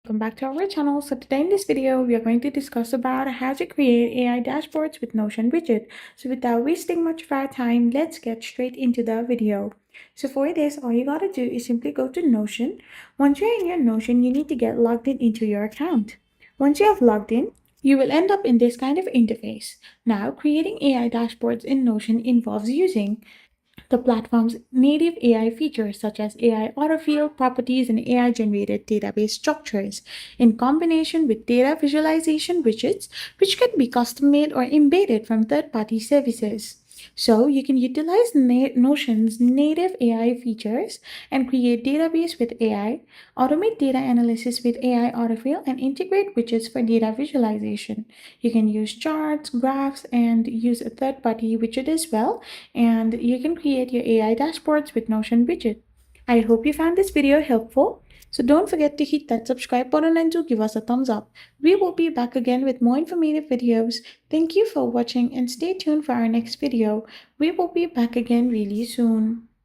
welcome back to our channel. So today in this video, we are going to discuss about how to create AI dashboards with Notion widget. So without wasting much of our time, let's get straight into the video. So for this, all you gotta do is simply go to Notion. Once you're in your Notion, you need to get logged in into your account. Once you have logged in, you will end up in this kind of interface. Now, creating AI dashboards in Notion involves using the platform's native AI features such as AI autofill properties and AI generated database structures, in combination with data visualization widgets, which can be custom made or embedded from third party services. So you can utilize Notion's native AI features and create database with AI, automate data analysis with AI autofill, and integrate widgets for data visualization. You can use charts, graphs, and use a third-party widget as well, and you can create your AI dashboards with Notion widget. I hope you found this video helpful. So don't forget to hit that subscribe button and to give us a thumbs up. We will be back again with more informative videos. Thank you for watching and stay tuned for our next video. We will be back again really soon.